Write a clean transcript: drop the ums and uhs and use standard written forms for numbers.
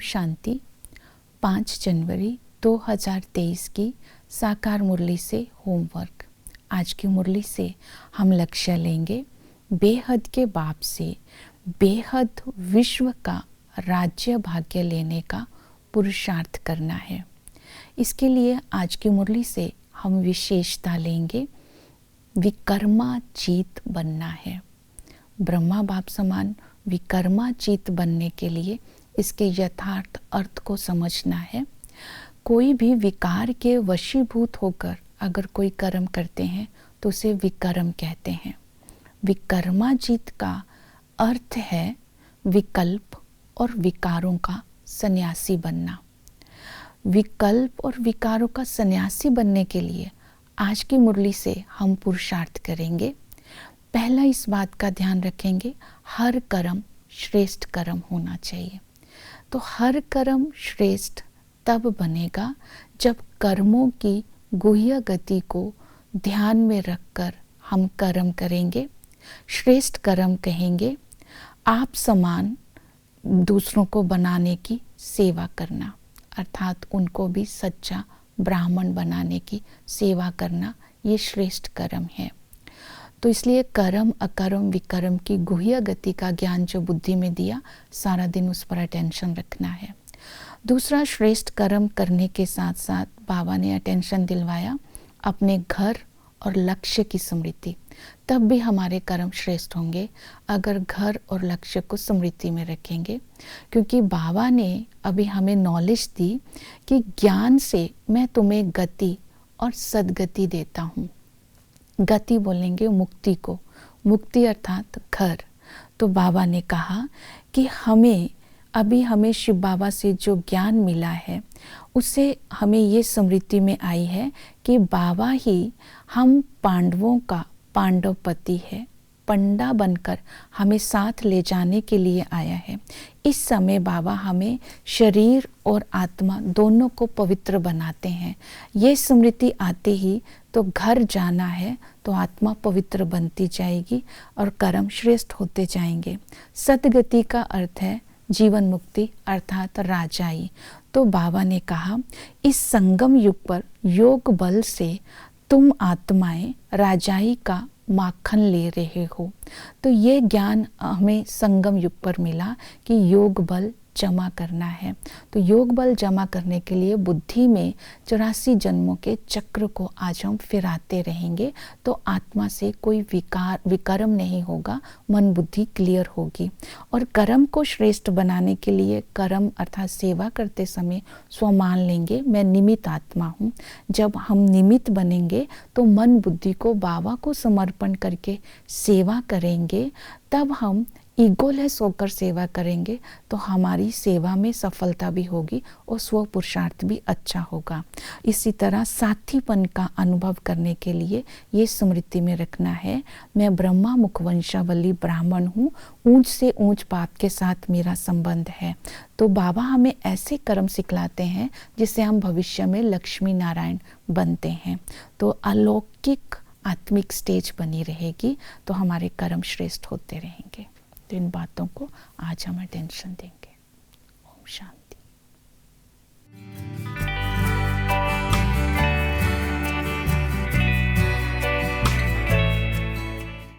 शांति। 5 जनवरी 2023 की साकार मुरली से होमवर्क। आज की मुरली से हम लक्ष्य लेंगे बेहद के बाप से बेहद विश्व का राज्य भाग्य लेने का पुरुषार्थ करना है। इसके लिए आज की मुरली से हम विशेषता लेंगे विकर्माजीत बनना है। ब्रह्मा बाप समान विकर्माजीत बनने के लिए इसके यथार्थ अर्थ को समझना है। कोई भी विकार के वशीभूत होकर अगर कोई कर्म करते हैं तो उसे विकर्म कहते हैं। विकर्माजीत का अर्थ है विकल्प और विकारों का सन्यासी बनना। विकल्प और विकारों का सन्यासी बनने के लिए आज की मुरली से हम पुरुषार्थ करेंगे। पहला इस बात का ध्यान रखेंगे हर कर्म श्रेष्ठ कर्म होना चाहिए। तो हर कर्म श्रेष्ठ तब बनेगा जब कर्मों की गुह्य गति को ध्यान में रखकर हम कर्म करेंगे। श्रेष्ठ कर्म कहेंगे आप समान दूसरों को बनाने की सेवा करना, अर्थात उनको भी सच्चा ब्राह्मण बनाने की सेवा करना, ये श्रेष्ठ कर्म है। तो इसलिए कर्म अकर्म विकर्म की गुह्य गति का ज्ञान जो बुद्धि में दिया, सारा दिन उस पर अटेंशन रखना है। दूसरा, श्रेष्ठ कर्म करने के साथ साथ बाबा ने अटेंशन दिलवाया अपने घर और लक्ष्य की स्मृति। तब भी हमारे कर्म श्रेष्ठ होंगे अगर घर और लक्ष्य को स्मृति में रखेंगे, क्योंकि बाबा ने अभी हमें नॉलेज दी कि ज्ञान से मैं तुम्हें गति और सद्गति देता हूँ। गति बोलेंगे मुक्ति को, मुक्ति अर्थात घर। तो बाबा ने कहा कि हमें शिव बाबा से जो ज्ञान मिला है उससे हमें ये स्मृति में आई है कि बाबा ही हम पांडवों का पांडवपति है, पंडा बनकर हमें साथ ले जाने के लिए आया है। इस समय बाबा हमें शरीर और आत्मा दोनों को पवित्र बनाते हैं। ये स्मृति आते ही तो घर जाना है तो आत्मा पवित्र बनती जाएगी और कर्म श्रेष्ठ होते जाएंगे। सद्गति का अर्थ है जीवन मुक्ति अर्थात राजाई। तो बाबा ने कहा इस संगम युग पर योग बल से तुम आत्माएं राजाई का माखन ले रहे हो। तो ये ज्ञान हमें संगम युग पर मिला कि योग बल जमा करना है। तो योग बल जमा करने के लिए बुद्धि में 84 जन्मों के चक्र को आज हम फिराते रहेंगे तो आत्मा से कोई विकर्म नहीं होगा, मन बुद्धि क्लियर होगी। और कर्म को श्रेष्ठ बनाने के लिए कर्म अर्थात सेवा करते समय स्वमान लेंगे मैं निमित्त आत्मा हूँ। जब हम निमित्त बनेंगे तो मन बुद्धि को बाबा को समर्पण करके सेवा करेंगे, तब हम ईगोलेस होकर सेवा करेंगे तो हमारी सेवा में सफलता भी होगी और स्व पुरुषार्थ भी अच्छा होगा। इसी तरह साथीपन का अनुभव करने के लिए ये स्मृति में रखना है मैं ब्रह्मा मुखवंशावली ब्राह्मण हूँ, ऊंच से ऊंच बाप के साथ मेरा संबंध है। तो बाबा हमें ऐसे कर्म सिखलाते हैं जिससे हम भविष्य में लक्ष्मी नारायण बनते हैं। तो अलौकिक आत्मिक स्टेज बनी रहेगी तो हमारे कर्म श्रेष्ठ होते रहेंगे। तो इन बातों को आज हम अटेंशन देंगे। ओम शांति।